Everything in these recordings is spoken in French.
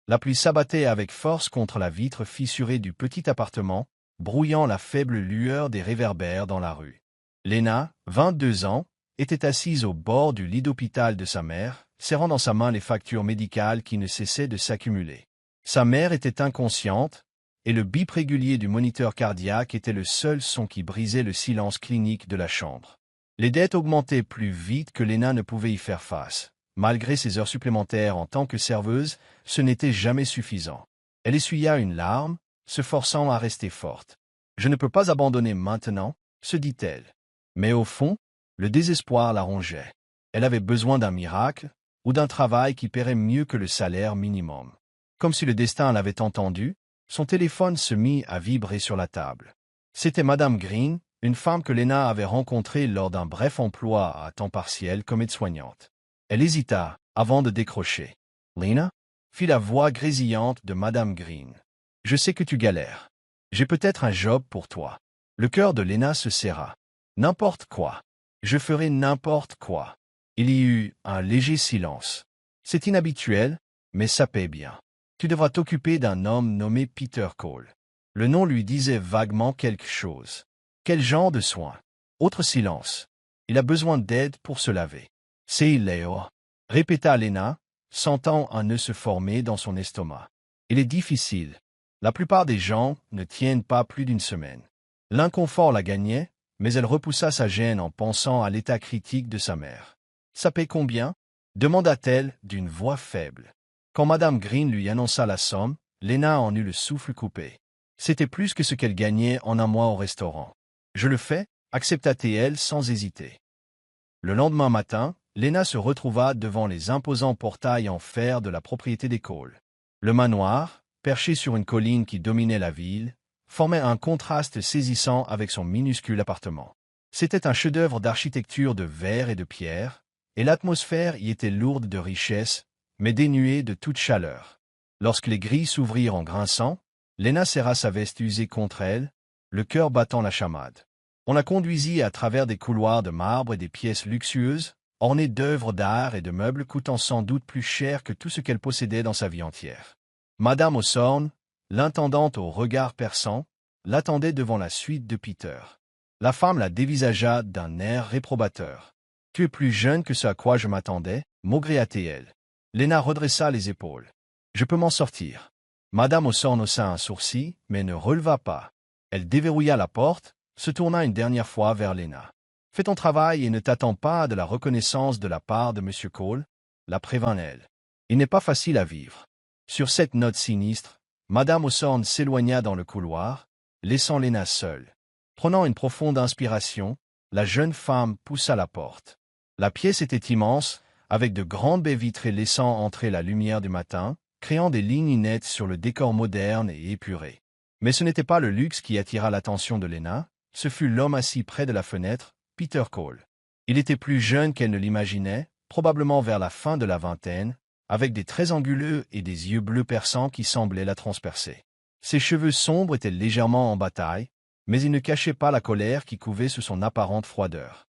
La pluie s'abattait avec force contre la vitre fissurée du petit appartement, brouillant la faible lueur des réverbères dans la rue. Lena, 22 ans, était assise au bord du lit d'hôpital de sa mère, serrant dans sa main les factures médicales qui ne cessaient de s'accumuler. Sa mère était inconsciente, et le bip régulier du moniteur cardiaque était le seul son qui brisait le silence clinique de la chambre. Les dettes augmentaient plus vite que Lena ne pouvait y faire face. Malgré ses heures supplémentaires en tant que serveuse, ce n'était jamais suffisant. Elle essuya une larme, se forçant à rester forte. « Je ne peux pas abandonner maintenant », se dit-elle. Mais au fond, le désespoir la rongeait. Elle avait besoin d'un miracle, ou d'un travail qui paierait mieux que le salaire minimum. Comme si le destin l'avait entendu, son téléphone se mit à vibrer sur la table. C'était Madame Green, une femme que Lena avait rencontrée lors d'un bref emploi à temps partiel comme aide-soignante. Elle hésita avant de décrocher. « Lena ?» fit la voix grésillante de Madame Green. « Je sais que tu galères. J'ai peut-être un job pour toi. » Le cœur de Lena se serra. « N'importe quoi. Je ferai n'importe quoi. » Il y eut un léger silence. « C'est inhabituel, mais ça paie bien. Tu devras t'occuper d'un homme nommé Peter Cole. » Le nom lui disait vaguement quelque chose. Quel genre de soins? Autre silence. Il a besoin d'aide pour se laver. C'est Léo, répéta Lena, sentant un nœud se former dans son estomac. Il est difficile. La plupart des gens ne tiennent pas plus d'une semaine. L'inconfort la gagnait, mais elle repoussa sa gêne en pensant à l'état critique de sa mère. Ça paie combien? Demanda-t-elle d'une voix faible. Quand Madame Green lui annonça la somme, Lena en eut le souffle coupé. C'était plus que ce qu'elle gagnait en un mois au restaurant. Je le fais, accepta-t-elle sans hésiter. Le lendemain matin, Lena se retrouva devant les imposants portails en fer de la propriété des Cole. Le manoir, perché sur une colline qui dominait la ville, formait un contraste saisissant avec son minuscule appartement. C'était un chef-d'œuvre d'architecture de verre et de pierre, et l'atmosphère y était lourde de richesse, mais dénuée de toute chaleur. Lorsque les grilles s'ouvrirent en grinçant, Lena serra sa veste usée contre elle, le cœur battant la chamade. On la conduisit à travers des couloirs de marbre et des pièces luxueuses, ornées d'œuvres d'art et de meubles coûtant sans doute plus cher que tout ce qu'elle possédait dans sa vie entière. Madame Osborne, l'intendante au regard perçant, l'attendait devant la suite de Peter. La femme la dévisagea d'un air réprobateur. « Tu es plus jeune que ce à quoi je m'attendais » maugréa-t-elle. Lena redressa les épaules. « Je peux m'en sortir. » Madame Osborne haussa un sourcil, mais ne releva pas. Elle déverrouilla la porte, se tourna une dernière fois vers Lena. « Fais ton travail et ne t'attends pas de la reconnaissance de la part de M. Cole, » la prévint-elle. « Il n'est pas facile à vivre. » Sur cette note sinistre, Madame Osborne s'éloigna dans le couloir, laissant Lena seule. Prenant une profonde inspiration, la jeune femme poussa la porte. La pièce était immense, avec de grandes baies vitrées laissant entrer la lumière du matin, créant des lignes nettes sur le décor moderne et épuré. Mais ce n'était pas le luxe qui attira l'attention de Lena, ce fut l'homme assis près de la fenêtre, Peter Cole. Il était plus jeune qu'elle ne l'imaginait, probablement vers la fin de la vingtaine, avec des traits anguleux et des yeux bleus perçants qui semblaient la transpercer. Ses cheveux sombres étaient légèrement en bataille, mais ils ne cachaient pas la colère qui couvait sous son apparente froideur.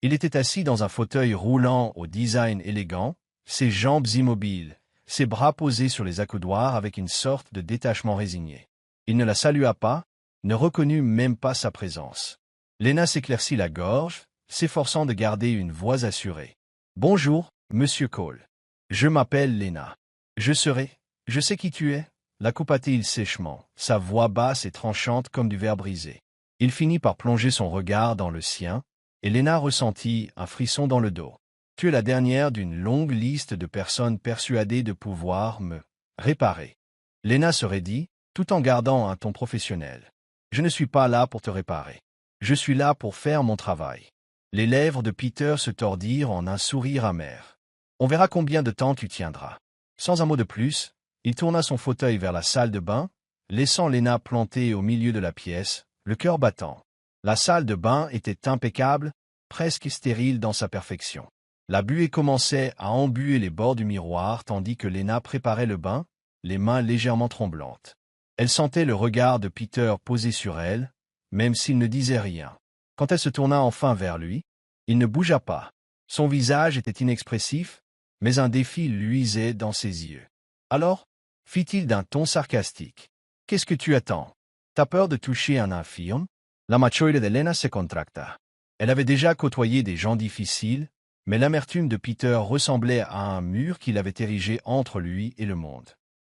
Il était assis dans un fauteuil roulant au design élégant, ses jambes immobiles, ses bras posés sur les accoudoirs avec une sorte de détachement résigné. Il ne la salua pas, ne reconnut même pas sa présence. Lena s'éclaircit la gorge, s'efforçant de garder une voix assurée. « Bonjour, Monsieur Cole. Je m'appelle Lena. Je sais qui tu es, » la coupa-t-il sèchement, sa voix basse et tranchante comme du verre brisé. Il finit par plonger son regard dans le sien, et Lena ressentit un frisson dans le dos. « Tu es la dernière d'une longue liste de personnes persuadées de pouvoir me réparer. » Lena se raidit, tout en gardant un ton professionnel. « Je ne suis pas là pour te réparer. Je suis là pour faire mon travail. » Les lèvres de Peter se tordirent en un sourire amer. « On verra combien de temps tu tiendras. » Sans un mot de plus, il tourna son fauteuil vers la salle de bain, laissant Lena plantée au milieu de la pièce, le cœur battant. La salle de bain était impeccable, presque stérile dans sa perfection. La buée commençait à embuer les bords du miroir tandis que Lena préparait le bain, les mains légèrement tremblantes. Elle sentait le regard de Peter posé sur elle, même s'il ne disait rien. Quand elle se tourna enfin vers lui, il ne bougea pas. Son visage était inexpressif, mais un défi luisait dans ses yeux. « Alors, fit-il d'un ton sarcastique. Qu'est-ce que tu attends? T'as peur de toucher un infirme? La machoide de Lena se contracta. Elle avait déjà côtoyé des gens difficiles, mais l'amertume de Peter ressemblait à un mur qu'il avait érigé entre lui et le monde.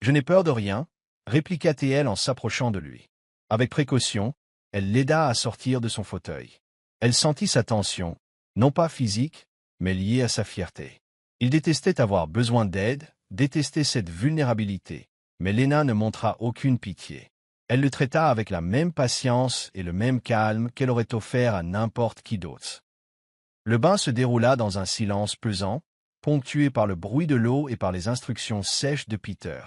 Je n'ai peur de rien, répliqua-t-elle en s'approchant de lui. Avec précaution, elle l'aida à sortir de son fauteuil. Elle sentit sa tension, non pas physique, mais liée à sa fierté. Il détestait avoir besoin d'aide, détestait cette vulnérabilité, mais Lena ne montra aucune pitié. Elle le traita avec la même patience et le même calme qu'elle aurait offert à n'importe qui d'autre. Le bain se déroula dans un silence pesant, ponctué par le bruit de l'eau et par les instructions sèches de Peter.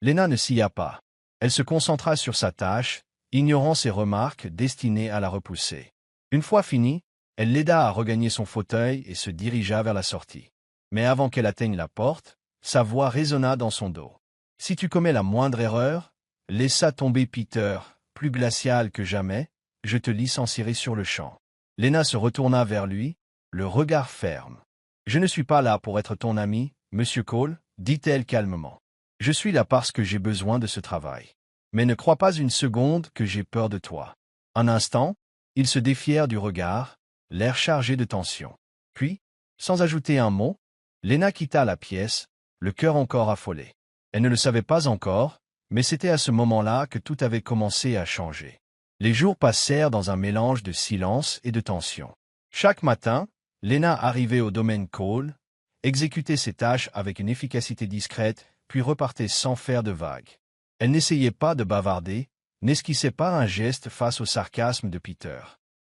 Lena ne sia pas. Elle se concentra sur sa tâche, ignorant ses remarques destinées à la repousser. Une fois fini, elle l'aida à regagner son fauteuil et se dirigea vers la sortie. Mais avant qu'elle atteigne la porte, sa voix résonna dans son dos. « Si tu commets la moindre erreur, laissa tomber Peter, plus glacial que jamais, je te licencierai sur le champ. » Lena se retourna vers lui, le regard ferme. « Je ne suis pas là pour être ton ami, Monsieur Cole, dit-elle calmement. Je suis là parce que j'ai besoin de ce travail. Mais ne crois pas une seconde que j'ai peur de toi. » Un instant, ils se défièrent du regard, l'air chargé de tension. Puis, sans ajouter un mot, Lena quitta la pièce, le cœur encore affolé. Elle ne le savait pas encore, mais c'était à ce moment-là que tout avait commencé à changer. Les jours passèrent dans un mélange de silence et de tension. Chaque matin, Lena arrivait au domaine Cole, exécutait ses tâches avec une efficacité discrète, puis repartait sans faire de vagues. Elle n'essayait pas de bavarder, n'esquissait pas un geste face au sarcasme de Peter.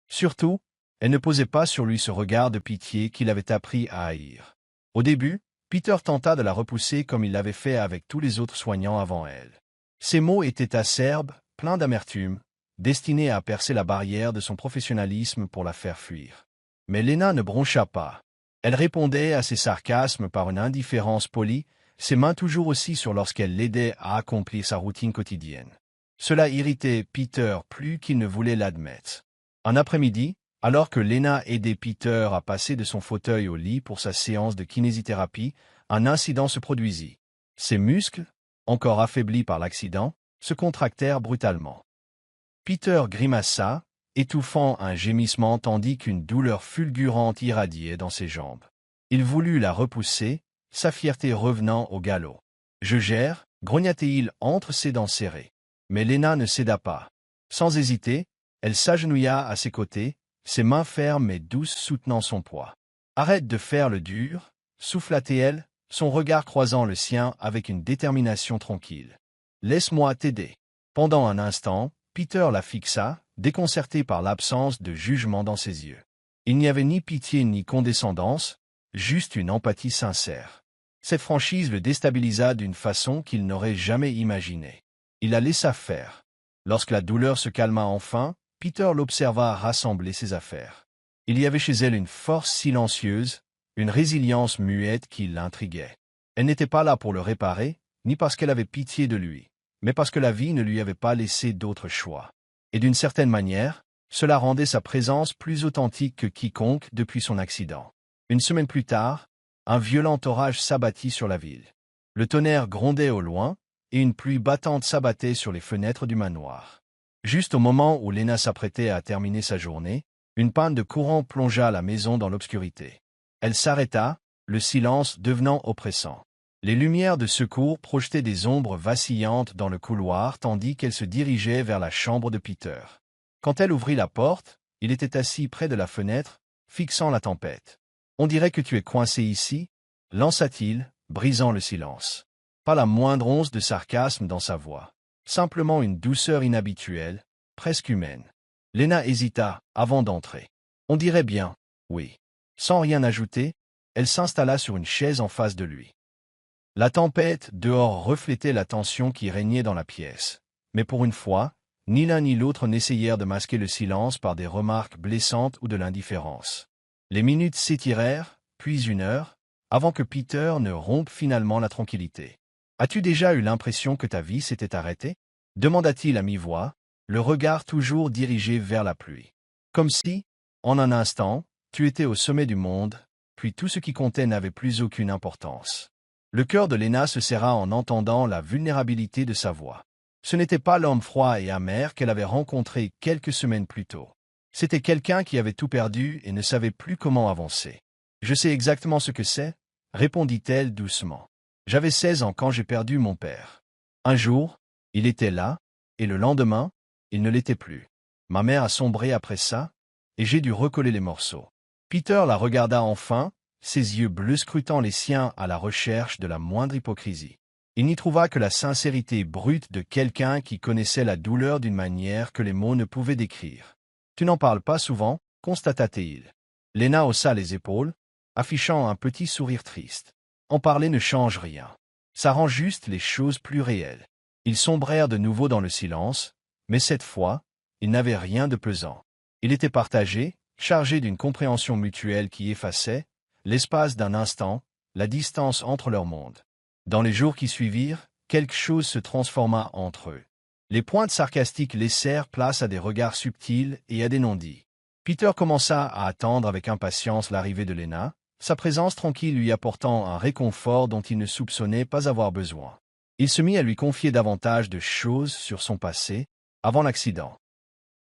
Surtout, elle ne posait pas sur lui ce regard de pitié qu'il avait appris à haïr. Au début, Peter tenta de la repousser comme il l'avait fait avec tous les autres soignants avant elle. Ses mots étaient acerbes, pleins d'amertume, destinés à percer la barrière de son professionnalisme pour la faire fuir. Mais Lena ne broncha pas. Elle répondait à ses sarcasmes par une indifférence polie, ses mains toujours aussi sûres lorsqu'elle l'aidait à accomplir sa routine quotidienne. Cela irritait Peter plus qu'il ne voulait l'admettre. Un après-midi, alors que Lena aidait Peter à passer de son fauteuil au lit pour sa séance de kinésithérapie, un incident se produisit. Ses muscles, encore affaiblis par l'accident, se contractèrent brutalement. Peter grimaça, étouffant un gémissement tandis qu'une douleur fulgurante irradiait dans ses jambes. Il voulut la repousser, sa fierté revenant au galop. « Je gère » grogna-t-il entre ses dents serrées. Mais Lena ne céda pas. Sans hésiter, elle s'agenouilla à ses côtés, ses mains fermes et douces soutenant son poids. « Arrête de faire le dur » souffla-t-elle, son regard croisant le sien avec une détermination tranquille. « Laisse-moi t'aider. » Pendant un instant, Peter la fixa, déconcerté par l'absence de jugement dans ses yeux. Il n'y avait ni pitié ni condescendance, juste une empathie sincère. Cette franchise le déstabilisa d'une façon qu'il n'aurait jamais imaginée. Il la laissa faire. Lorsque la douleur se calma enfin, Peter l'observa rassembler ses affaires. Il y avait chez elle une force silencieuse, une résilience muette qui l'intriguait. Elle n'était pas là pour le réparer, ni parce qu'elle avait pitié de lui, mais parce que la vie ne lui avait pas laissé d'autre choix. Et d'une certaine manière, cela rendait sa présence plus authentique que quiconque depuis son accident. Une semaine plus tard, un violent orage s'abattit sur la ville. Le tonnerre grondait au loin, et une pluie battante s'abattait sur les fenêtres du manoir. Juste au moment où Lena s'apprêtait à terminer sa journée, une panne de courant plongea la maison dans l'obscurité. Elle s'arrêta, le silence devenant oppressant. Les lumières de secours projetaient des ombres vacillantes dans le couloir tandis qu'elle se dirigeait vers la chambre de Peter. Quand elle ouvrit la porte, il était assis près de la fenêtre, fixant la tempête. « On dirait que tu es coincé ici » lança-t-il, brisant le silence. Pas la moindre once de sarcasme dans sa voix. Simplement une douceur inhabituelle, presque humaine. Lena hésita, avant d'entrer. « On dirait bien, oui. » Sans rien ajouter, elle s'installa sur une chaise en face de lui. La tempête dehors reflétait la tension qui régnait dans la pièce. Mais pour une fois, ni l'un ni l'autre n'essayèrent de masquer le silence par des remarques blessantes ou de l'indifférence. Les minutes s'étirèrent, puis 1 heure, avant que Peter ne rompe finalement la tranquillité. « As-tu déjà eu l'impression que ta vie s'était arrêtée » demanda-t-il à mi-voix, le regard toujours dirigé vers la pluie. Comme si, en un instant, tu étais au sommet du monde, puis tout ce qui comptait n'avait plus aucune importance. Le cœur de Lena se serra en entendant la vulnérabilité de sa voix. Ce n'était pas l'homme froid et amer qu'elle avait rencontré quelques semaines plus tôt. C'était quelqu'un qui avait tout perdu et ne savait plus comment avancer. « Je sais exactement ce que c'est, » répondit-elle doucement. « J'avais 16 ans quand j'ai perdu mon père. Un jour, il était là, et le lendemain, il ne l'était plus. Ma mère a sombré après ça, et j'ai dû recoller les morceaux. » Peter la regarda enfin, ses yeux bleus scrutant les siens à la recherche de la moindre hypocrisie. Il n'y trouva que la sincérité brute de quelqu'un qui connaissait la douleur d'une manière que les mots ne pouvaient décrire. « Tu n'en parles pas souvent, constata-t-il. Lena haussa les épaules, affichant un petit sourire triste. En parler ne change rien. Ça rend juste les choses plus réelles. Ils sombrèrent de nouveau dans le silence, mais cette fois, ils n'avaient rien de pesant. Il était partagé, chargé d'une compréhension mutuelle qui effaçait, l'espace d'un instant, la distance entre leurs mondes. Dans les jours qui suivirent, quelque chose se transforma entre eux. Les pointes sarcastiques laissèrent place à des regards subtils et à des non-dits. Peter commença à attendre avec impatience l'arrivée de Lena, sa présence tranquille lui apportant un réconfort dont il ne soupçonnait pas avoir besoin. Il se mit à lui confier davantage de choses sur son passé, avant l'accident.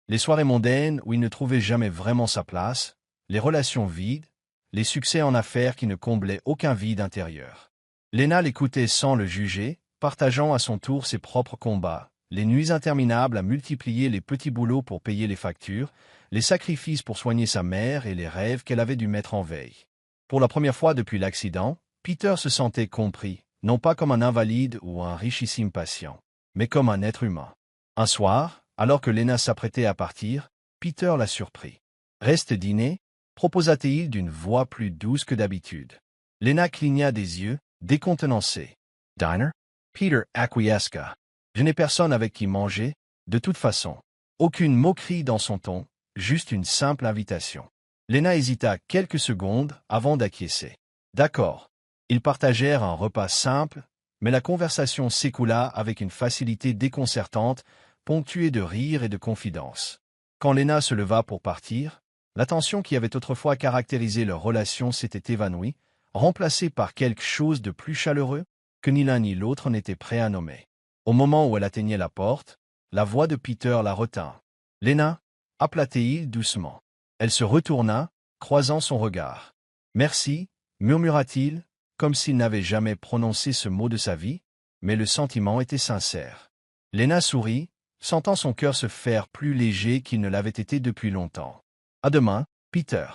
Les soirées mondaines où il ne trouvait jamais vraiment sa place, les relations vides, les succès en affaires qui ne comblaient aucun vide intérieur. Lena l'écoutait sans le juger, partageant à son tour ses propres combats, les nuits interminables à multiplier les petits boulots pour payer les factures, les sacrifices pour soigner sa mère et les rêves qu'elle avait dû mettre en veille. Pour la première fois depuis l'accident, Peter se sentait compris, non pas comme un invalide ou un richissime patient, mais comme un être humain. Un soir, alors que Lena s'apprêtait à partir, Peter la surprit. « Reste dîner » proposa-t-il d'une voix plus douce que d'habitude. Lena cligna des yeux, décontenancée. « Diner » Peter acquiesça. « Je n'ai personne avec qui manger, de toute façon. » Aucune moquerie dans son ton, juste une simple invitation. Lena hésita quelques secondes avant d'acquiescer. « D'accord. » Ils partagèrent un repas simple, mais la conversation s'écoula avec une facilité déconcertante, ponctuée de rires et de confidences. Quand Lena se leva pour partir, la tension qui avait autrefois caractérisé leur relation s'était évanouie, remplacée par quelque chose de plus chaleureux que ni l'un ni l'autre n'était prêt à nommer. Au moment où elle atteignait la porte, la voix de Peter la retint. « Lena » appela-t-il doucement. Elle se retourna, croisant son regard. « Merci » murmura-t-il, comme s'il n'avait jamais prononcé ce mot de sa vie, mais le sentiment était sincère. Lena sourit, sentant son cœur se faire plus léger qu'il ne l'avait été depuis longtemps. « À demain, Peter. »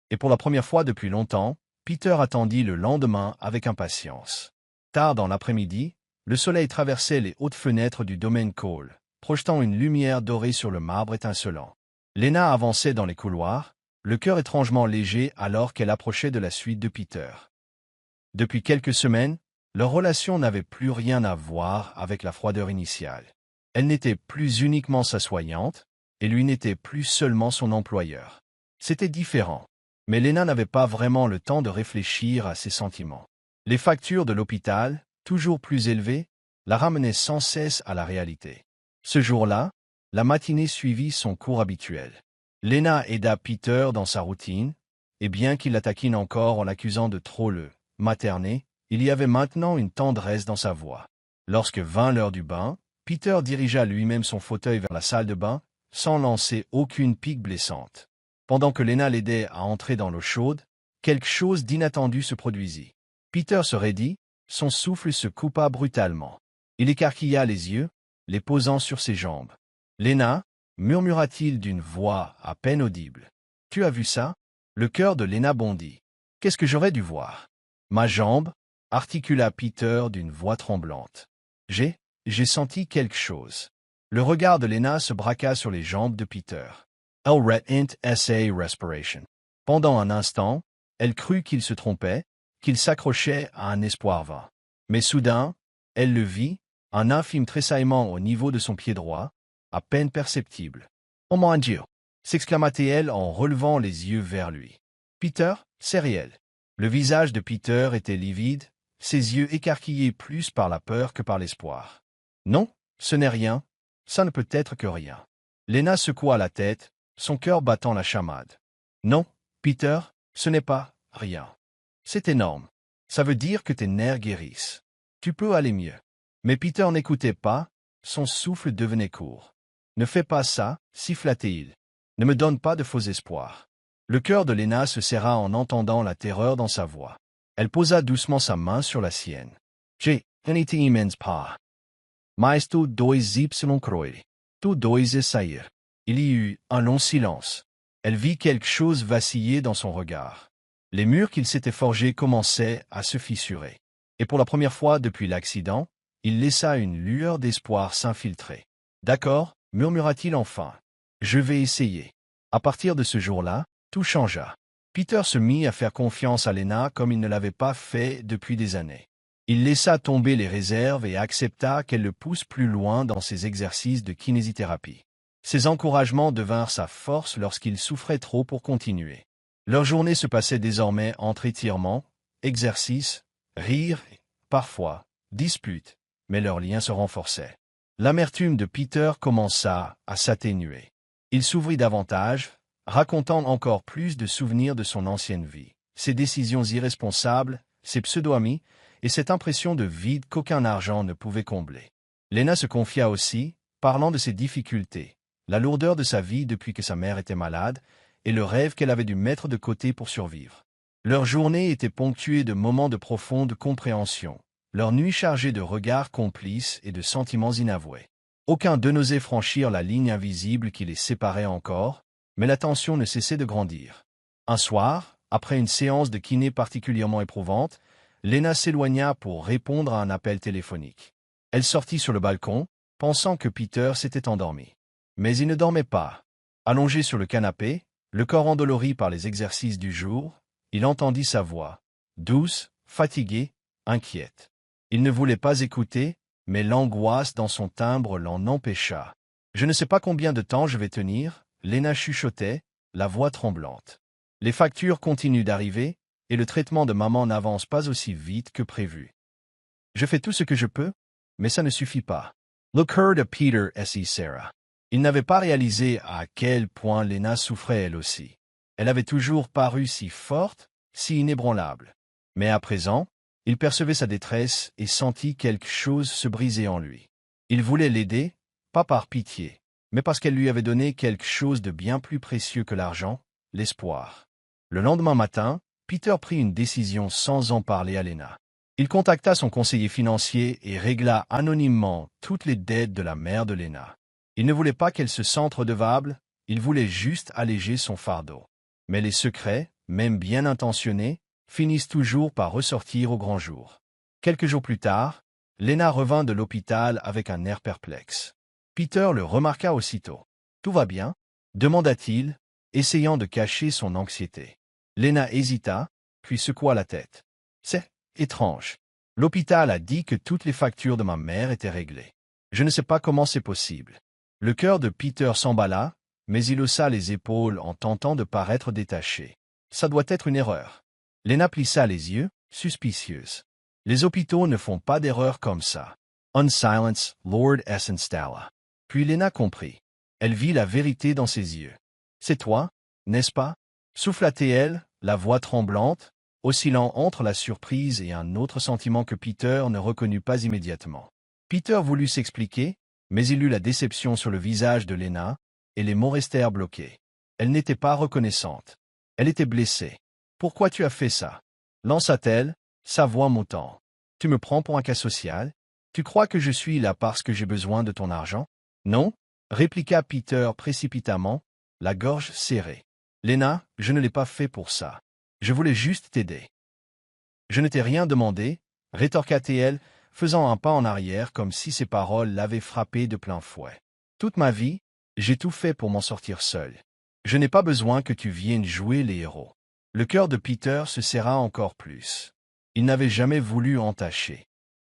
Et pour la première fois depuis longtemps, Peter attendit le lendemain avec impatience. Tard dans l'après-midi, le soleil traversait les hautes fenêtres du domaine Cole, projetant une lumière dorée sur le marbre étincelant. Lena avançait dans les couloirs, le cœur étrangement léger alors qu'elle approchait de la suite de Peter. Depuis quelques semaines, leur relation n'avait plus rien à voir avec la froideur initiale. Elle n'était plus uniquement sa soignante, et lui n'était plus seulement son employeur. C'était différent, mais Lena n'avait pas vraiment le temps de réfléchir à ses sentiments. Les factures de l'hôpital, toujours plus élevées, la ramenaient sans cesse à la réalité. Ce jour-là, la matinée suivit son cours habituel. Lena aida Peter dans sa routine, et bien qu'il la taquine encore en l'accusant de trop le materner, il y avait maintenant une tendresse dans sa voix. Lorsque vint l'heure du bain, Peter dirigea lui-même son fauteuil vers la salle de bain, sans lancer aucune pique blessante. Pendant que Lena l'aidait à entrer dans l'eau chaude, quelque chose d'inattendu se produisit. Peter se raidit, son souffle se coupa brutalement. Il écarquilla les yeux, les posant sur ses jambes. « Lena » murmura-t-il d'une voix à peine audible. « Tu as vu ça » Le cœur de Lena bondit. « Qu'est-ce que j'aurais dû voir ?»« Ma jambe » articula Peter d'une voix tremblante. « J'ai senti quelque chose. » Le regard de Lena se braqua sur les jambes de Peter. Elle retint sa respiration. Pendant un instant, elle crut qu'il se trompait, qu'il s'accrochait à un espoir vain. Mais soudain, elle le vit, un infime tressaillement au niveau de son pied droit, à peine perceptible. « Oh mon Dieu !» s'exclama-t-elle en relevant les yeux vers lui. « Peter, c'est réel. » Le visage de Peter était livide, ses yeux écarquillés plus par la peur que par l'espoir. « Non, ce n'est rien, ça ne peut être que rien. » Lena secoua la tête, son cœur battant la chamade. « Non, Peter, ce n'est pas rien. C'est énorme. Ça veut dire que tes nerfs guérissent. Tu peux aller mieux. Mais Peter n'écoutait pas, son souffle devenait court. Ne fais pas ça, siffla-t-il. Ne me donne pas de faux espoirs. Le cœur de Lena se serra en entendant la terreur dans sa voix. Elle posa doucement sa main sur la sienne. J'ai nicht immens pas. Mais tu dois y croire. Tu dois essayer. Il y eut un long silence. Elle vit quelque chose vaciller dans son regard. Les murs qu'il s'était forgés commençaient à se fissurer. Et pour la première fois depuis l'accident, il laissa une lueur d'espoir s'infiltrer. D'accord, murmura-t-il enfin. Je vais essayer. À partir de ce jour-là, tout changea. Peter se mit à faire confiance à Lena comme il ne l'avait pas fait depuis des années. Il laissa tomber les réserves et accepta qu'elle le pousse plus loin dans ses exercices de kinésithérapie. Ses encouragements devinrent sa force lorsqu'il souffrait trop pour continuer. Leur journée se passait désormais entre étirements, exercices, rires, et, parfois, disputes, mais leur lien se renforçait. L'amertume de Peter commença à s'atténuer. Il s'ouvrit davantage, racontant encore plus de souvenirs de son ancienne vie, ses décisions irresponsables, ses pseudo-amis, et cette impression de vide qu'aucun argent ne pouvait combler. Lena se confia aussi, parlant de ses difficultés, la lourdeur de sa vie depuis que sa mère était malade, et le rêve qu'elle avait dû mettre de côté pour survivre. Leur journée était ponctuée de moments de profonde compréhension, leur nuit chargée de regards complices et de sentiments inavoués. Aucun d'eux n'osait franchir la ligne invisible qui les séparait encore, mais la tension ne cessait de grandir. Un soir, après une séance de kiné particulièrement éprouvante, Lena s'éloigna pour répondre à un appel téléphonique. Elle sortit sur le balcon, pensant que Peter s'était endormi. Mais il ne dormait pas. Allongé sur le canapé, le corps endolori par les exercices du jour, il entendit sa voix, douce, fatiguée, inquiète. Il ne voulait pas écouter, mais l'angoisse dans son timbre l'en empêcha. « Je ne sais pas combien de temps je vais tenir », Lena chuchotait, la voix tremblante. Les factures continuent d'arriver, et le traitement de maman n'avance pas aussi vite que prévu. Je fais tout ce que je peux, mais ça ne suffit pas. Le cœur de Peter et Sarah. Il n'avait pas réalisé à quel point Lena souffrait elle aussi. Elle avait toujours paru si forte, si inébranlable. Mais à présent, il percevait sa détresse et sentit quelque chose se briser en lui. Il voulait l'aider, pas par pitié, mais parce qu'elle lui avait donné quelque chose de bien plus précieux que l'argent, l'espoir. Le lendemain matin, Peter prit une décision sans en parler à Lena. Il contacta son conseiller financier et régla anonymement toutes les dettes de la mère de Lena. Il ne voulait pas qu'elle se sente redevable, il voulait juste alléger son fardeau. Mais les secrets, même bien intentionnés, finissent toujours par ressortir au grand jour. Quelques jours plus tard, Lena revint de l'hôpital avec un air perplexe. Peter le remarqua aussitôt. « Tout va bien ?» demanda-t-il, essayant de cacher son anxiété. Lena hésita, puis secoua la tête. « C'est étrange. L'hôpital a dit que toutes les factures de ma mère étaient réglées. Je ne sais pas comment c'est possible. » Le cœur de Peter s'emballa, mais il haussa les épaules en tentant de paraître détaché. « Ça doit être une erreur. » Lena plissa les yeux, suspicieuse. « Les hôpitaux ne font pas d'erreurs comme ça. » Un silence, Lord Essenstalla. Puis Lena comprit. Elle vit la vérité dans ses yeux. « C'est toi, n'est-ce pas ?» souffla-t-elle, la voix tremblante, oscillant entre la surprise et un autre sentiment que Peter ne reconnut pas immédiatement. Peter voulut s'expliquer, mais il eut la déception sur le visage de Lena, et les mots restèrent bloqués. Elle n'était pas reconnaissante. Elle était blessée. « Pourquoi tu as fait ça ?» lança-t-elle, sa voix montant. « Tu me prends pour un cas social? Tu crois que je suis là parce que j'ai besoin de ton argent? » « Non, » répliqua Peter précipitamment, la gorge serrée. « Lena, je ne l'ai pas fait pour ça. Je voulais juste t'aider. »« Je ne t'ai rien demandé, » rétorqua-t-elle, faisant un pas en arrière comme si ses paroles l'avaient frappé de plein fouet. « Toute ma vie, j'ai tout fait pour m'en sortir seul. Je n'ai pas besoin que tu viennes jouer les héros. » Le cœur de Peter se serra encore plus. Il n'avait jamais voulu entacher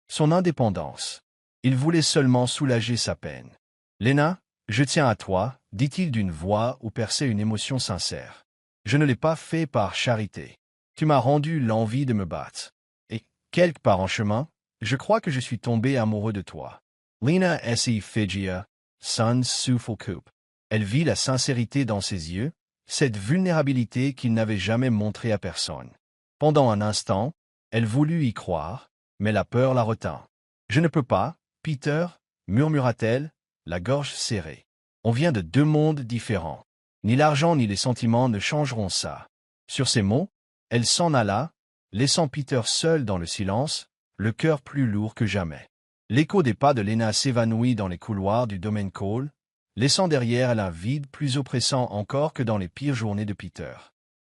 son indépendance. Il voulait seulement soulager sa peine. « Lena, je tiens à toi, » dit-il d'une voix où perçait une émotion sincère. « Je ne l'ai pas fait par charité. Tu m'as rendu l'envie de me battre. Et, quelque part en chemin, je crois que je suis tombé amoureux de toi. » Lena S.E. Figia, Sons Souffle Coupe. Elle vit la sincérité dans ses yeux, cette vulnérabilité qu'il n'avait jamais montrée à personne. Pendant un instant, Elle voulut y croire, mais la peur la retint. « Je ne peux pas, Peter, murmura-t-elle, la gorge serrée. On vient de deux mondes différents. Ni l'argent ni les sentiments ne changeront ça. » Sur ces mots, elle s'en alla, laissant Peter seul dans le silence, le cœur plus lourd que jamais. L'écho des pas de Lena s'évanouit dans les couloirs du domaine Cole, laissant derrière elle un vide plus oppressant encore que dans les pires journées de Peter.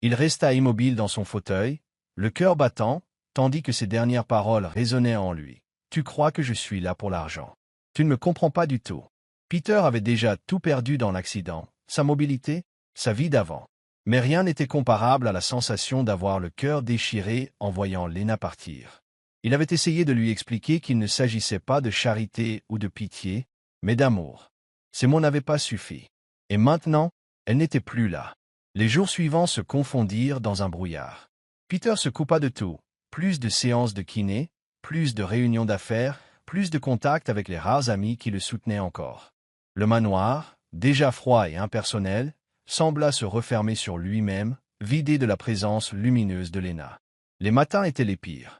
Il resta immobile dans son fauteuil, le cœur battant, tandis que ses dernières paroles résonnaient en lui. « Tu crois que je suis là pour l'argent. Tu ne me comprends pas du tout. » Peter avait déjà tout perdu dans l'accident, sa mobilité, sa vie d'avant. Mais rien n'était comparable à la sensation d'avoir le cœur déchiré en voyant Lena partir. Il avait essayé de lui expliquer qu'il ne s'agissait pas de charité ou de pitié, mais d'amour. Ces mots n'avaient pas suffi. Et maintenant, elle n'était plus là. Les jours suivants se confondirent dans un brouillard. Peter se coupa de tout, plus de séances de kiné, plus de réunions d'affaires, plus de contacts avec les rares amis qui le soutenaient encore. Le manoir, déjà froid et impersonnel, sembla se refermer sur lui-même, vidé de la présence lumineuse de Lena. Les matins étaient les pires.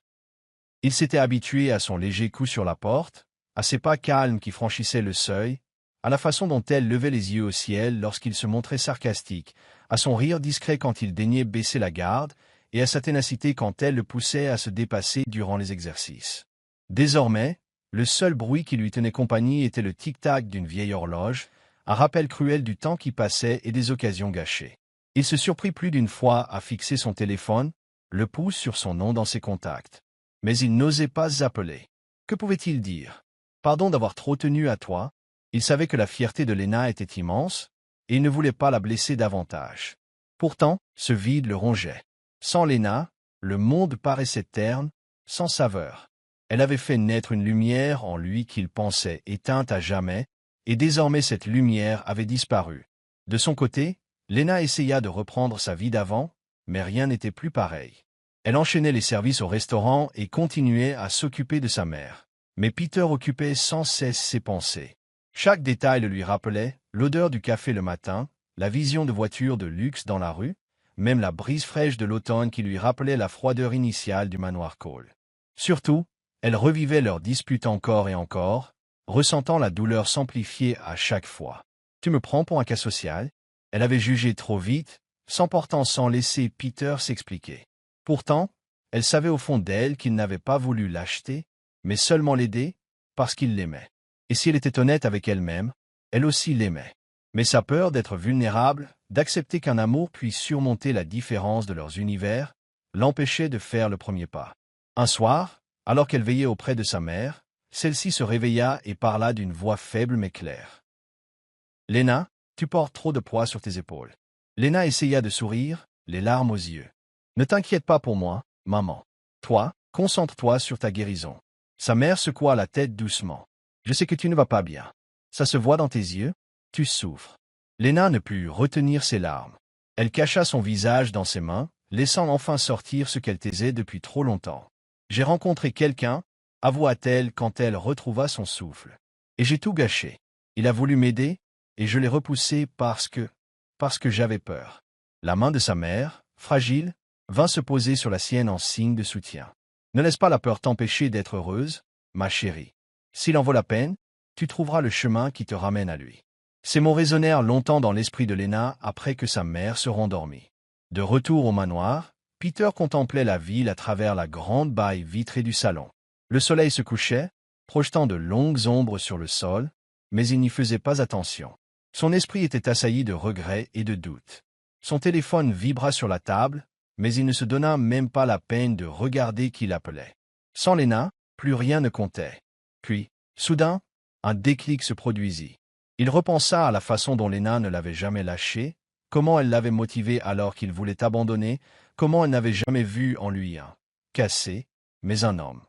Il s'était habitué à son léger coup sur la porte, à ses pas calmes qui franchissaient le seuil, à la façon dont elle levait les yeux au ciel lorsqu'il se montrait sarcastique, à son rire discret quand il daignait baisser la garde, et à sa ténacité quand elle le poussait à se dépasser durant les exercices. Désormais, le seul bruit qui lui tenait compagnie était le tic-tac d'une vieille horloge, un rappel cruel du temps qui passait et des occasions gâchées. Il se surprit plus d'une fois à fixer son téléphone, le pouce sur son nom dans ses contacts. Mais il n'osait pas appeler. Que pouvait-il dire? Pardon d'avoir trop tenu à toi. Il savait que la fierté de Lena était immense, et il ne voulait pas la blesser davantage. Pourtant, ce vide le rongeait. Sans Lena, le monde paraissait terne, sans saveur. Elle avait fait naître une lumière en lui qu'il pensait éteinte à jamais, et désormais cette lumière avait disparu. De son côté, Lena essaya de reprendre sa vie d'avant, mais rien n'était plus pareil. Elle enchaînait les services au restaurant et continuait à s'occuper de sa mère. Mais Peter occupait sans cesse ses pensées. Chaque détail le lui rappelait, l'odeur du café le matin, la vision de voitures de luxe dans la rue, même la brise fraîche de l'automne qui lui rappelait la froideur initiale du manoir Cole. Surtout, elle revivait leur dispute encore et encore, ressentant la douleur s'amplifier à chaque fois. « Tu me prends pour un cas social ?» Elle avait jugé trop vite, s'emportant sans laisser Peter s'expliquer. Pourtant, elle savait au fond d'elle qu'il n'avait pas voulu l'acheter, mais seulement l'aider, parce qu'il l'aimait. Et si elle était honnête avec elle-même, elle aussi l'aimait. Mais sa peur d'être vulnérable, d'accepter qu'un amour puisse surmonter la différence de leurs univers, l'empêchait de faire le premier pas. Un soir, alors qu'elle veillait auprès de sa mère, celle-ci se réveilla et parla d'une voix faible mais claire. « Lena, tu portes trop de poids sur tes épaules. » Lena essaya de sourire, les larmes aux yeux. « Ne t'inquiète pas pour moi, maman. Toi, concentre-toi sur ta guérison. » Sa mère secoua la tête doucement. « Je sais que tu ne vas pas bien. Ça se voit dans tes yeux, tu souffres. » Lena ne put retenir ses larmes. Elle cacha son visage dans ses mains, laissant enfin sortir ce qu'elle taisait depuis trop longtemps. « J'ai rencontré quelqu'un, » avoua-t-elle quand elle retrouva son souffle. « Et j'ai tout gâché. Il a voulu m'aider, et je l'ai repoussé parce que j'avais peur. » La main de sa mère, fragile, vint se poser sur la sienne en signe de soutien. « Ne laisse pas la peur t'empêcher d'être heureuse, ma chérie. S'il en vaut la peine, tu trouveras le chemin qui te ramène à lui. » Ces mots résonnèrent longtemps dans l'esprit de Lena après que sa mère se rendormit. De retour au manoir, Peter contemplait la ville à travers la grande baille vitrée du salon. Le soleil se couchait, projetant de longues ombres sur le sol, mais il n'y faisait pas attention. Son esprit était assailli de regrets et de doutes. Son téléphone vibra sur la table, mais il ne se donna même pas la peine de regarder qui l'appelait. Sans Lena, plus rien ne comptait. Puis, soudain, un déclic se produisit. Il repensa à la façon dont Lena ne l'avait jamais lâché, comment elle l'avait motivé alors qu'il voulait abandonner, comment elle n'avait jamais vu en lui un cassé, mais un homme.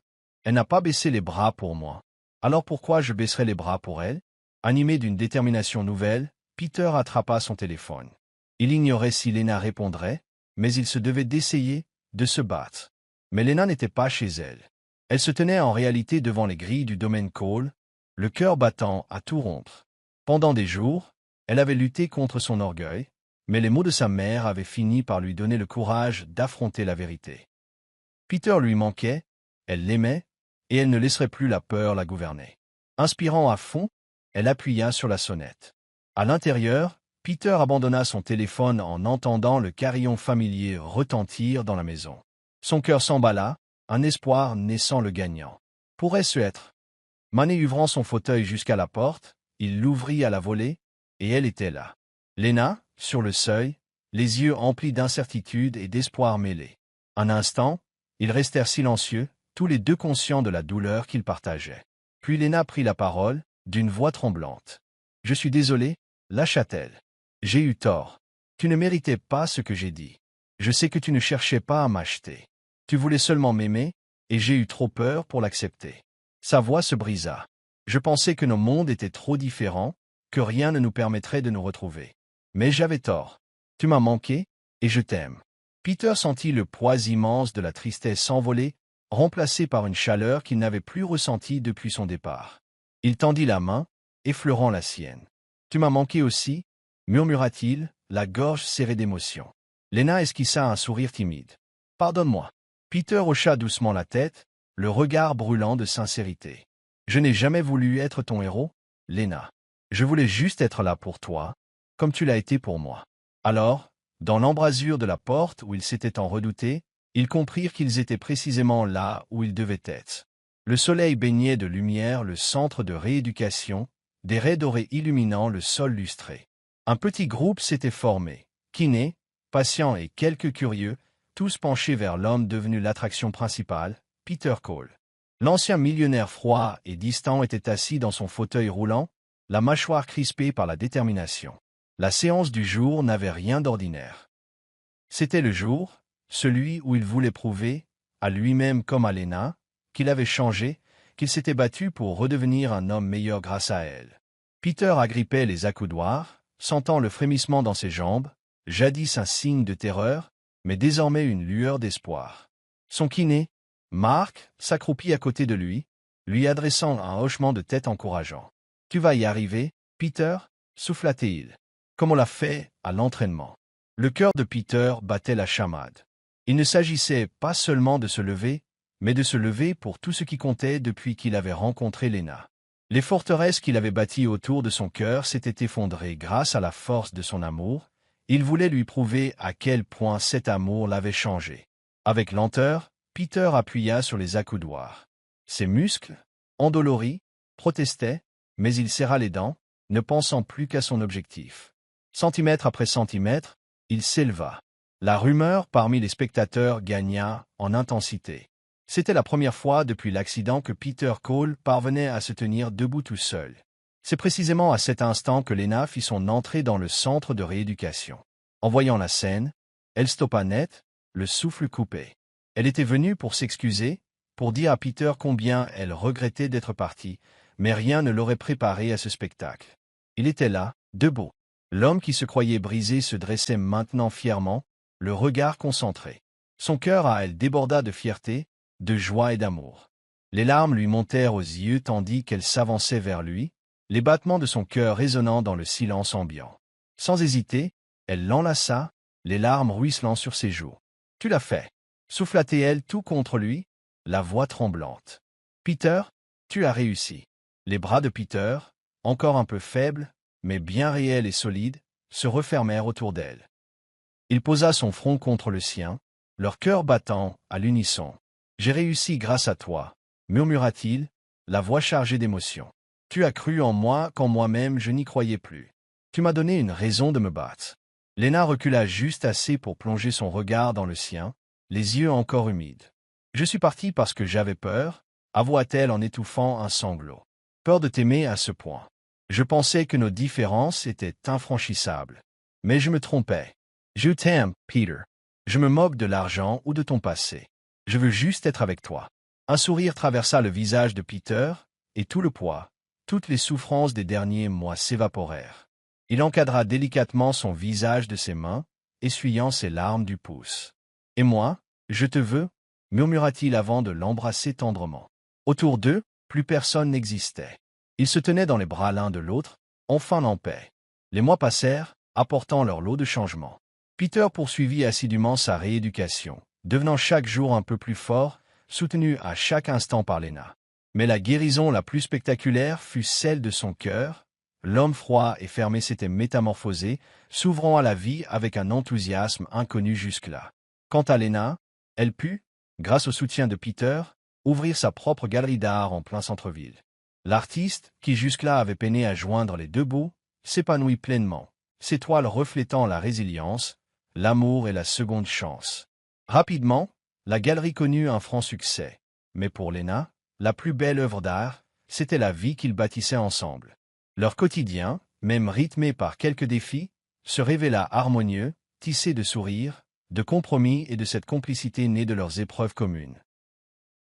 Elle n'a pas baissé les bras pour moi. Alors pourquoi je baisserais les bras pour elle? Animé d'une détermination nouvelle, Peter attrapa son téléphone. Il ignorait si Lena répondrait, mais il se devait d'essayer, de se battre. Mais Lena n'était pas chez elle. Elle se tenait en réalité devant les grilles du domaine Cole, le cœur battant à tout rompre. Pendant des jours, elle avait lutté contre son orgueil, mais les mots de sa mère avaient fini par lui donner le courage d'affronter la vérité. Peter lui manquait, elle l'aimait, et elle ne laisserait plus la peur la gouverner. Inspirant à fond, elle appuya sur la sonnette. À l'intérieur, Peter abandonna son téléphone en entendant le carillon familier retentir dans la maison. Son cœur s'emballa, un espoir naissant le gagnant. Pourrait-ce être? Manéuvrant son fauteuil jusqu'à la porte, il l'ouvrit à la volée, et elle était là. Lena, sur le seuil, les yeux emplis d'incertitude et d'espoir mêlés. Un instant, ils restèrent silencieux, tous les deux conscients de la douleur qu'ils partageaient. Puis Lena prit la parole, d'une voix tremblante. « Je suis désolée, lâcha-t-elle. J'ai eu tort. Tu ne méritais pas ce que j'ai dit. Je sais que tu ne cherchais pas à m'acheter. Tu voulais seulement m'aimer, et j'ai eu trop peur pour l'accepter. » Sa voix se brisa. Je pensais que nos mondes étaient trop différents, que rien ne nous permettrait de nous retrouver. Mais j'avais tort. Tu m'as manqué, et je t'aime. Peter sentit le poids immense de la tristesse s'envoler, remplacé par une chaleur qu'il n'avait plus ressentie depuis son départ. Il tendit la main, effleurant la sienne. « Tu m'as manqué aussi » murmura-t-il, la gorge serrée d'émotion. Lena esquissa un sourire timide. « Pardonne-moi. » Peter hocha doucement la tête, le regard brûlant de sincérité. « Je n'ai jamais voulu être ton héros, Lena. Je voulais juste être là pour toi, comme tu l'as été pour moi. » Alors, dans l'embrasure de la porte où ils s'étaient tant redoutés, ils comprirent qu'ils étaient précisément là où ils devaient être. Le soleil baignait de lumière le centre de rééducation, des raies dorées illuminant le sol lustré. Un petit groupe s'était formé, kinés, patients et quelques curieux, tous penchés vers l'homme devenu l'attraction principale, Peter Cole. L'ancien millionnaire froid et distant était assis dans son fauteuil roulant, la mâchoire crispée par la détermination. La séance du jour n'avait rien d'ordinaire. C'était le jour, celui où il voulait prouver, à lui-même comme à Lena, qu'il avait changé, qu'il s'était battu pour redevenir un homme meilleur grâce à elle. Peter agrippait les accoudoirs, sentant le frémissement dans ses jambes, jadis un signe de terreur, mais désormais une lueur d'espoir. Son kiné, Mark, s'accroupit à côté de lui adressant un hochement de tête encourageant. « Tu vas y arriver, Peter » souffla-t-il. Comme on l'a fait à l'entraînement. Le cœur de Peter battait la chamade. Il ne s'agissait pas seulement de se lever, mais de se lever pour tout ce qui comptait depuis qu'il avait rencontré Lena. Les forteresses qu'il avait bâties autour de son cœur s'étaient effondrées grâce à la force de son amour. Il voulait lui prouver à quel point cet amour l'avait changé. Avec lenteur, Peter appuya sur les accoudoirs. Ses muscles, endoloris, protestaient, mais il serra les dents, ne pensant plus qu'à son objectif. Centimètre après centimètre, il s'éleva. La rumeur parmi les spectateurs gagna en intensité. C'était la première fois depuis l'accident que Peter Cole parvenait à se tenir debout tout seul. C'est précisément à cet instant que Lena fit son entrée dans le centre de rééducation. En voyant la scène, elle stoppa net, le souffle coupé. Elle était venue pour s'excuser, pour dire à Peter combien elle regrettait d'être partie, mais rien ne l'aurait préparé à ce spectacle. Il était là, debout. L'homme qui se croyait brisé se dressait maintenant fièrement, le regard concentré. Son cœur à elle déborda de fierté, de joie et d'amour. Les larmes lui montèrent aux yeux tandis qu'elle s'avançait vers lui, les battements de son cœur résonnant dans le silence ambiant. Sans hésiter, elle l'enlaça, les larmes ruisselant sur ses joues. « Tu l'as fait » souffla-t-elle tout contre lui, la voix tremblante. « Peter, tu as réussi. » Les bras de Peter, encore un peu faibles, mais bien réels et solides, se refermèrent autour d'elle. Il posa son front contre le sien, leur cœur battant à l'unisson. « J'ai réussi grâce à toi » murmura-t-il, la voix chargée d'émotion. « Tu as cru en moi quand moi-même je n'y croyais plus. Tu m'as donné une raison de me battre. » Lena recula juste assez pour plonger son regard dans le sien, les yeux encore humides. « Je suis partie parce que j'avais peur » avoua-t-elle en étouffant un sanglot. « Peur de t'aimer à ce point. Je pensais que nos différences étaient infranchissables. Mais je me trompais. Je t'aime, Peter. Je me moque de l'argent ou de ton passé. Je veux juste être avec toi. » Un sourire traversa le visage de Peter, et tout le poids, toutes les souffrances des derniers mois s'évaporèrent. Il encadra délicatement son visage de ses mains, essuyant ses larmes du pouce. « Et moi, je te veux » murmura-t-il avant de l'embrasser tendrement. Autour d'eux, plus personne n'existait. Ils se tenaient dans les bras l'un de l'autre, enfin en paix. Les mois passèrent, apportant leur lot de changements. Peter poursuivit assidûment sa rééducation, devenant chaque jour un peu plus fort, soutenu à chaque instant par Léna. Mais la guérison la plus spectaculaire fut celle de son cœur. L'homme froid et fermé s'était métamorphosé, s'ouvrant à la vie avec un enthousiasme inconnu jusque-là. Quant à Léna, elle put, grâce au soutien de Peter, ouvrir sa propre galerie d'art en plein centre-ville. L'artiste, qui jusque-là avait peiné à joindre les deux bouts, s'épanouit pleinement, ses toiles reflétant la résilience, l'amour et la seconde chance. Rapidement, la galerie connut un franc succès. Mais pour Léna, la plus belle œuvre d'art, c'était la vie qu'ils bâtissaient ensemble. Leur quotidien, même rythmé par quelques défis, se révéla harmonieux, tissé de sourires, de compromis et de cette complicité née de leurs épreuves communes.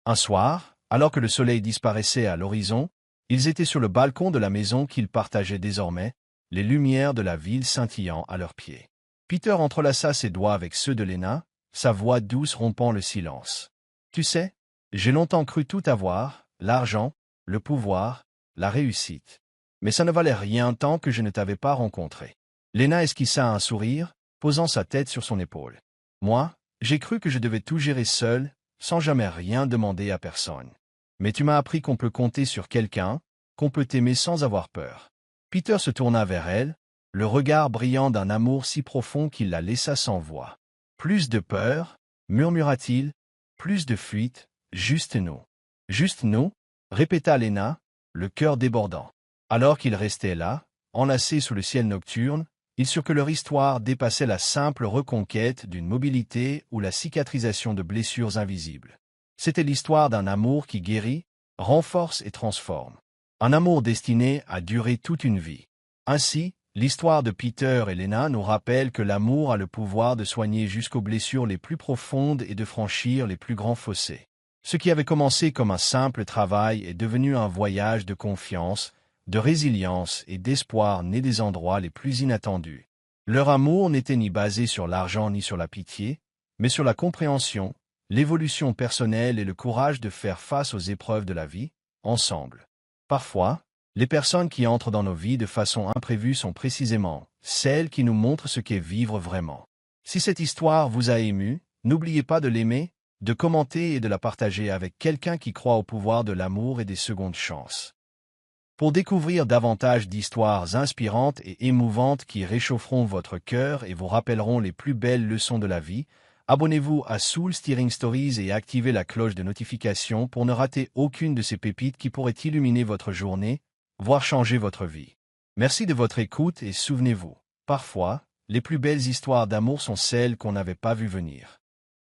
Un soir, alors que le soleil disparaissait à l'horizon, ils étaient sur le balcon de la maison qu'ils partageaient désormais, les lumières de la ville scintillant à leurs pieds. Peter entrelaça ses doigts avec ceux de Léna, sa voix douce rompant le silence. « Tu sais, j'ai longtemps cru tout avoir, l'argent, le pouvoir, la réussite. Mais ça ne valait rien tant que je ne t'avais pas rencontré. » Léna esquissa un sourire, posant sa tête sur son épaule. « Moi, j'ai cru que je devais tout gérer seul, sans jamais rien demander à personne. Mais tu m'as appris qu'on peut compter sur quelqu'un, qu'on peut aimer sans avoir peur. » Peter se tourna vers elle, le regard brillant d'un amour si profond qu'il la laissa sans voix. « Plus de peur, murmura-t-il, plus de fuite, juste nous. »« Juste nous » répéta Léna, le cœur débordant. Alors qu'ils restaient là, enlacés sous le ciel nocturne, ils surent que leur histoire dépassait la simple reconquête d'une mobilité ou la cicatrisation de blessures invisibles. C'était l'histoire d'un amour qui guérit, renforce et transforme. Un amour destiné à durer toute une vie. Ainsi, l'histoire de Peter et Léna nous rappelle que l'amour a le pouvoir de soigner jusqu'aux blessures les plus profondes et de franchir les plus grands fossés. Ce qui avait commencé comme un simple travail est devenu un voyage de confiance, de résilience et d'espoir né des endroits les plus inattendus. Leur amour n'était ni basé sur l'argent ni sur la pitié, mais sur la compréhension, l'évolution personnelle et le courage de faire face aux épreuves de la vie, ensemble. Parfois, les personnes qui entrent dans nos vies de façon imprévue sont précisément celles qui nous montrent ce qu'est vivre vraiment. Si cette histoire vous a ému, n'oubliez pas de l'aimer, de commenter et de la partager avec quelqu'un qui croit au pouvoir de l'amour et des secondes chances. Pour découvrir davantage d'histoires inspirantes et émouvantes qui réchaufferont votre cœur et vous rappelleront les plus belles leçons de la vie, abonnez-vous à Soul Steering Stories et activez la cloche de notification pour ne rater aucune de ces pépites qui pourraient illuminer votre journée, voire changer votre vie. Merci de votre écoute et souvenez-vous, parfois, les plus belles histoires d'amour sont celles qu'on n'avait pas vues venir.